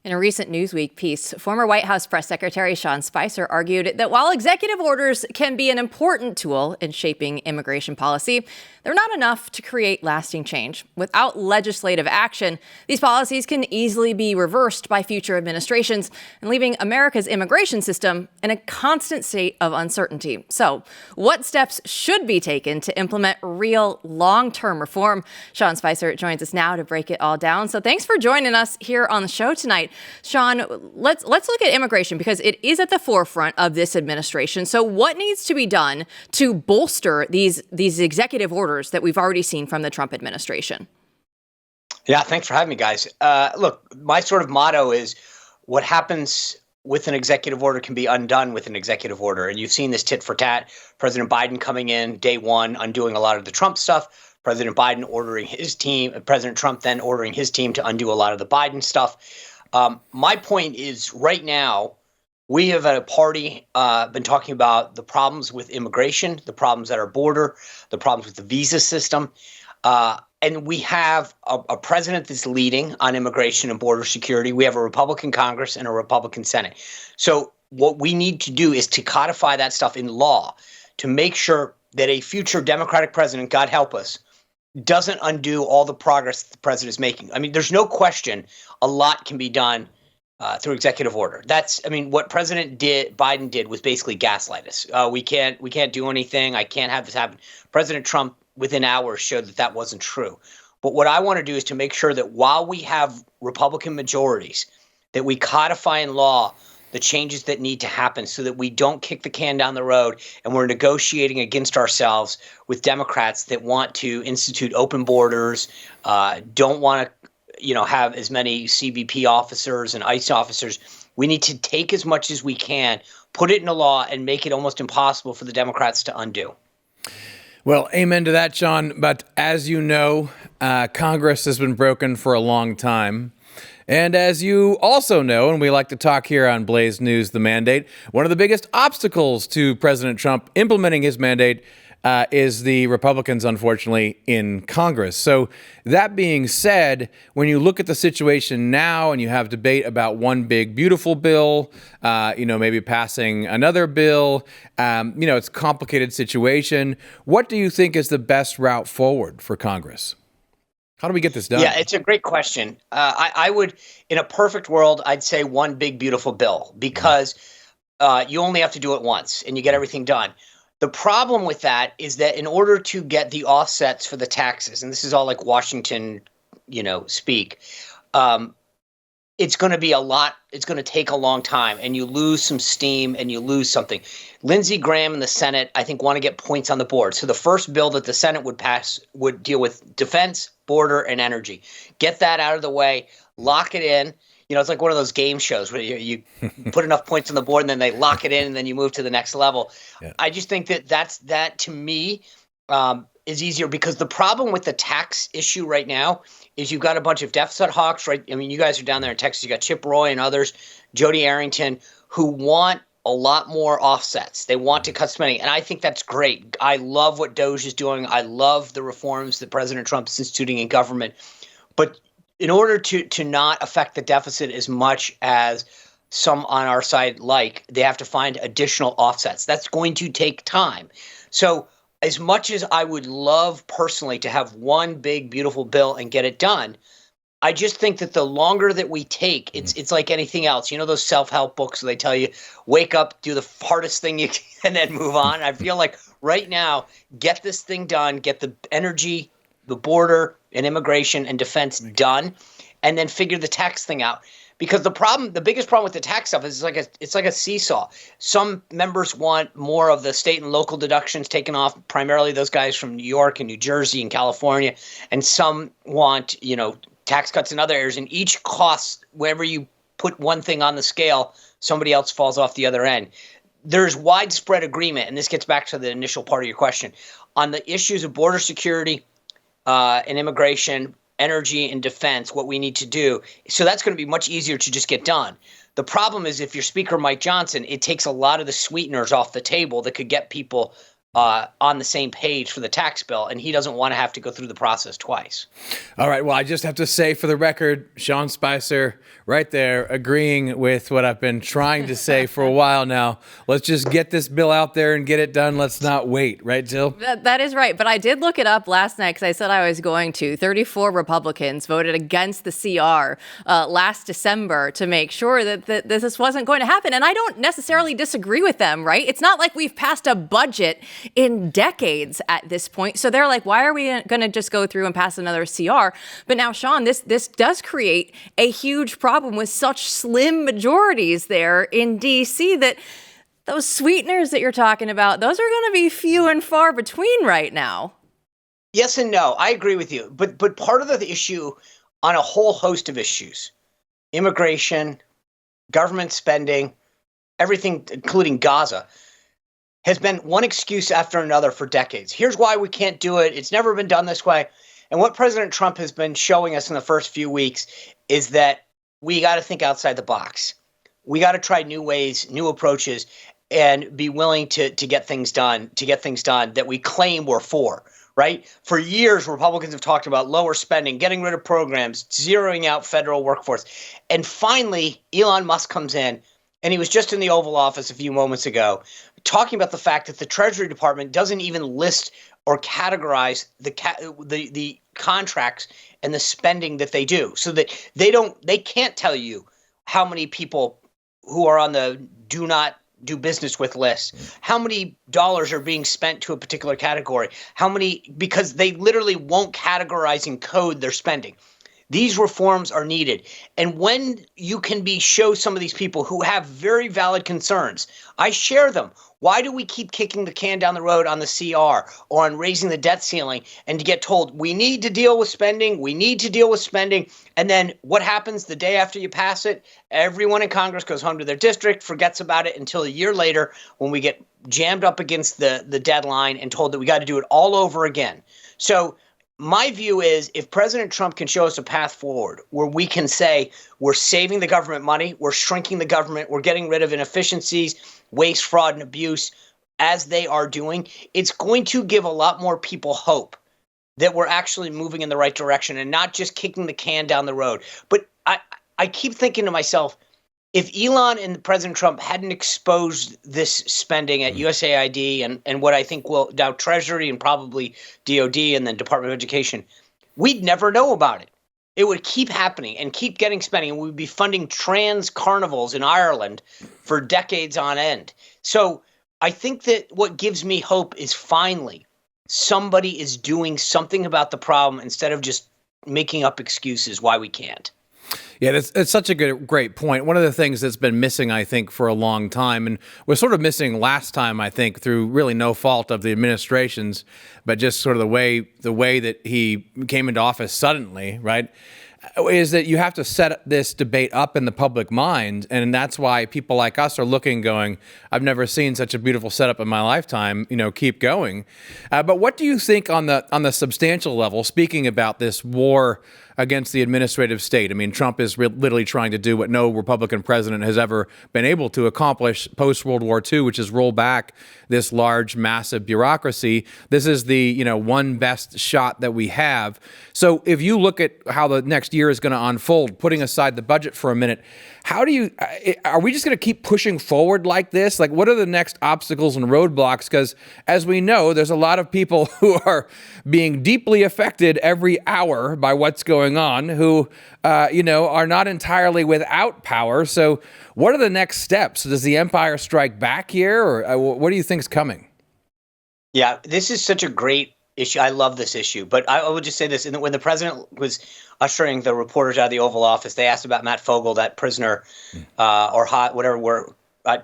In a recent Newsweek piece, former White House Press Secretary Sean Spicer argued that while executive orders can be an important tool in shaping immigration policy, they're not enough to create lasting change. Without legislative action, these policies can easily be reversed by future administrations and leaving America's immigration system in a constant state of uncertainty. So, what steps should be taken to implement real long-term reform? Sean Spicer joins us now to break it all down. So thanks for joining us here on the show tonight. Sean, let's look at immigration because it is at the forefront of this administration. So what needs to be done to bolster these executive orders that we've already seen from the Trump administration? Yeah, thanks for having me, guys. Look, my sort of motto is what happens with an executive order can be undone with an executive order. And you've seen this tit for tat. President Biden coming in day one, undoing a lot of the Trump stuff. President Biden ordering his team, President Trump then ordering his team to undo a lot of the Biden stuff. My point is right now, we have at a party been talking about the problems with immigration, the problems at our border, the problems with the visa system. And we have a president that's leading on immigration and border security. We have a Republican Congress and a Republican Senate. So what we need to do is to codify that stuff in law to make sure that a future Democratic president, God help us, doesn't undo all the progress the president is making. I mean, there's no question a lot can be done through executive order. What Biden did was basically gaslight us. We can't do anything. I can't have this happen. President Trump, within hours, showed that that wasn't true. But what I want to do is to make sure that while we have Republican majorities, that we codify in law the changes that need to happen so that we don't kick the can down the road and we're negotiating against ourselves with Democrats that want to institute open borders, don't want to have as many CBP officers and ICE officers. We need to take as much as we can, put it in a law, and make it almost impossible for the Democrats to undo. Well, amen to that, Sean. But as you know, Congress has been broken for a long time. And as you also know, and we like to talk here on Blaze News, the mandate, one of the biggest obstacles to President Trump implementing his mandate is the Republicans, unfortunately, in Congress. So that being said, when you look at the situation now and you have debate about one big, beautiful bill, maybe passing another bill, it's a complicated situation. What do you think is the best route forward for Congress? How do we get this done? Yeah, it's a great question. I would, in a perfect world, I'd say one big, beautiful bill because you only have to do it once and you get everything done. The problem with that is that in order to get the offsets for the taxes, and this is all like Washington, speak, it's going to be a lot. It's going to take a long time and you lose some steam and you lose something. Lindsey Graham and the Senate, I think, want to get points on the board. So the first bill that the Senate would pass would deal with defense, border, and energy. Get that out of the way, lock it in. It's like one of those game shows where you put enough points on the board and then they lock it in and then you move to the next level. Yeah. I just think that to me is easier because the problem with the tax issue right now is you've got a bunch of deficit hawks, right? I mean, you guys are down there in Texas. You got Chip Roy and others, Jody Arrington, who want a lot more offsets. They want to cut spending. And I think that's great. I love what DOGE is doing. I love the reforms that President Trump is instituting in government. But in order to not affect the deficit as much as some on our side they have to find additional offsets. That's going to take time. So as much as I would love personally to have one big, beautiful bill and get it done, I just think that the longer that we take, it's like anything else. Those self-help books where they tell you, wake up, do the hardest thing you can, and then move on. I feel like right now, get this thing done, get the energy, the border, and immigration and defense done, and then figure the tax thing out. Because the biggest problem with the tax stuff is it's like a seesaw. Some members want more of the state and local deductions taken off, primarily those guys from New York and New Jersey and California, and some want, tax cuts in other areas. And each costs, wherever you put one thing on the scale, somebody else falls off the other end. There's widespread agreement, and this gets back to the initial part of your question, on the issues of border security and immigration, energy, and defense, what we need to do. So that's going to be much easier to just get done. The problem is if you're Speaker Mike Johnson, it takes a lot of the sweeteners off the table that could get people on the same page for the tax bill, and he doesn't want to have to go through the process twice. All right. Well, I just have to say for the record, Sean Spicer right there agreeing with what I've been trying to say for a while now. Let's just get this bill out there and get it done. Let's not wait. Right, Jill? That is right. But I did look it up last night because I said I was going to. 34 Republicans voted against the CR last December to make sure that this wasn't going to happen. And I don't necessarily disagree with them, right? It's not like we've passed a budget in decades at this point. So they're like, why are we going to just go through and pass another CR? But now, Sean, this does create a huge problem with such slim majorities there in D.C. that those sweeteners that you're talking about, those are going to be few and far between right now. Yes and no. I agree with you. But part of the issue on a whole host of issues, immigration, government spending, everything, including Gaza, has been one excuse after another for decades. Here's why we can't do it. It's never been done this way. And what President Trump has been showing us in the first few weeks is that we got to think outside the box. We got to try new ways, new approaches, and be willing to get things done, that we claim we're for, right? For years, Republicans have talked about lower spending, getting rid of programs, zeroing out federal workforce. And finally, Elon Musk comes in, and he was just in the Oval Office a few moments ago talking about the fact that the Treasury Department doesn't even list or categorize the contracts and the spending that they do, so that they can't tell you how many people who are on the do not do business with list, how many dollars are being spent to a particular category, because they literally won't categorize and code their spending. These reforms are needed. And when you can show some of these people who have very valid concerns, I share them. Why do we keep kicking the can down the road on the CR or on raising the debt ceiling and to get told we need to deal with spending, and then what happens the day after you pass it? Everyone in Congress goes home to their district, forgets about it until a year later when we get jammed up against the deadline and told that we got to do it all over again. So my view is if President Trump can show us a path forward where we can say we're saving the government money, we're shrinking the government, we're getting rid of inefficiencies, waste, fraud, and abuse as they are doing, it's going to give a lot more people hope that we're actually moving in the right direction and not just kicking the can down the road. But I keep thinking to myself, if Elon and President Trump hadn't exposed this spending at USAID and what I think will now Treasury and probably DOD and then Department of Education, we'd never know about it. It would keep happening and keep getting spending. And we'd be funding trans carnivals in Ireland for decades on end. So I think that what gives me hope is finally somebody is doing something about the problem instead of just making up excuses why we can't. Yeah, it's such a great point. One of the things that's been missing, I think, for a long time, and was sort of missing last time, I think, through really no fault of the administrations, but just sort of the way that he came into office suddenly, right, is that you have to set this debate up in the public mind, and that's why people like us are looking, going, I've never seen such a beautiful setup in my lifetime, keep going. But what do you think on the substantial level, speaking about this war against the administrative state? I mean, Trump is literally trying to do what no Republican president has ever been able to accomplish post-World War II, which is roll back this large, massive bureaucracy. This is the, one best shot that we have. So if you look at how the next year is going to unfold, putting aside the budget for a minute, are we just going to keep pushing forward like this? Like, what are the next obstacles and roadblocks? Because as we know, there's a lot of people who are being deeply affected every hour by what's going on, who, are not entirely without power. So what are the next steps? Does the empire strike back here, or what do you think is coming? Yeah, this is such a great issue. I love this issue, but I would just say this. When the president was ushering the reporters out of the Oval Office, they asked about Matt Fogel, that prisoner or whatever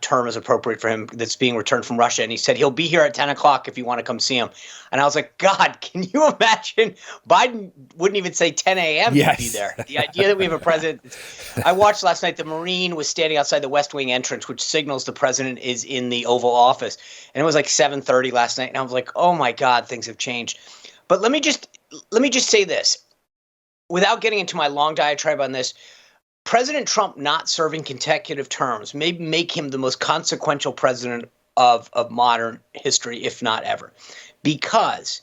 term is appropriate for him that's being returned from Russia. And he said, he'll be here at 10 o'clock if you want to come see him. And I was like, God, can you imagine? Biden wouldn't even say 10 a.m. Yes. to be there. The idea that we have a president. I watched last night, the Marine was standing outside the West Wing entrance, which signals the president is in the Oval Office. And it was like 7:30 last night. And I was like, oh my God, things have changed. But let me just say this. Without getting into my long diatribe on this, President Trump not serving consecutive terms may make him the most consequential president of modern history, if not ever. Because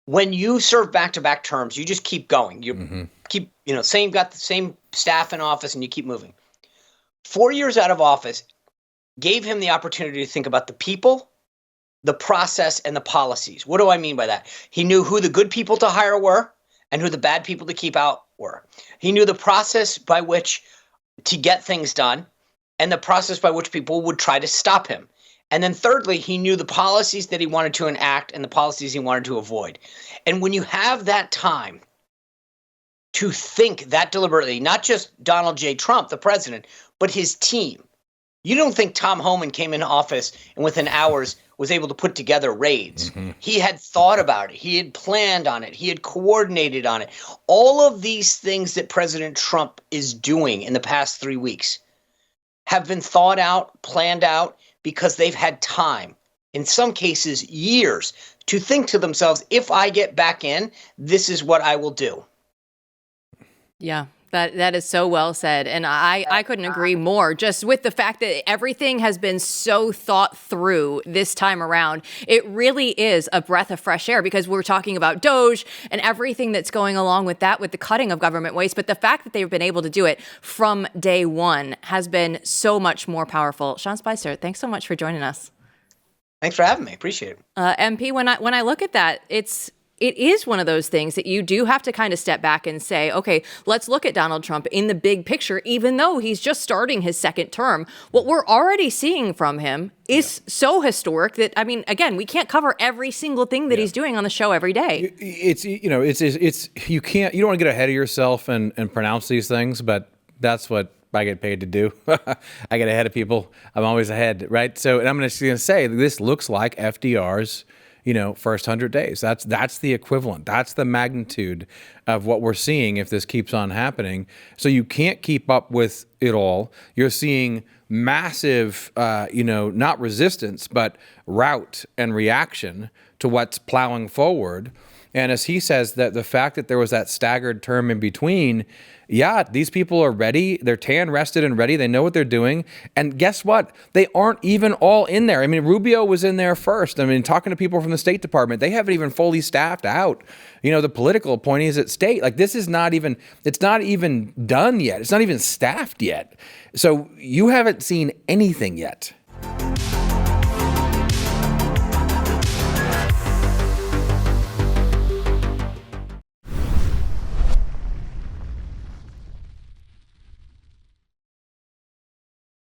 when you serve back-to-back terms, you just keep going. You keep, got the same staff in office and you keep moving. 4 years out of office gave him the opportunity to think about the people, the process, and the policies. What do I mean by that? He knew who the good people to hire were and who the bad people to keep out were. He knew the process by which to get things done and the process by which people would try to stop him. And then thirdly, he knew the policies that he wanted to enact and the policies he wanted to avoid. And when you have that time to think that deliberately, not just Donald J. Trump, the president, but his team, you don't think Tom Homan came into office and within hours was able to put together raids. He had thought about it. He had planned on it. He had coordinated on it. All of these things that President Trump is doing in the past 3 weeks have been thought out, planned out, because they've had time, in some cases years, to think to themselves, if I get back in, this is what I will do. Yeah. That is so well said. And I couldn't agree more, just with the fact that everything has been so thought through this time around. It really is a breath of fresh air, because we're talking about DOGE and everything that's going along with that, with the cutting of government waste. But the fact that they've been able to do it from day one has been so much more powerful. Sean Spicer, thanks so much for joining us. Thanks for having me. Appreciate it. MP, when I look at that, it is one of those things that you do have to kind of step back and say, okay, let's look at Donald Trump in the big picture, even though he's just starting his second term. What we're already seeing from him is so historic that, I mean, again, we can't cover every single thing that he's doing on the show every day. You don't want to get ahead of yourself and pronounce these things, but that's what I get paid to do. I get ahead of people. I'm always ahead, right? So, and I'm going to say this looks like FDR's first 100 days. That's the equivalent. That's the magnitude of what we're seeing if this keeps on happening. So you can't keep up with it all. You're seeing massive, not resistance, but rout and reaction to what's plowing forward. And as he says, that the fact that there was that staggered term in between, these people are ready. They're tan, rested, and ready. They know what they're doing. And guess what? They aren't even all in there. I mean, Rubio was in there first. I mean, talking to people from the State Department, they haven't even fully staffed out, the political appointees at state. Like, this is it's not even done yet. It's not even staffed yet. So you haven't seen anything yet.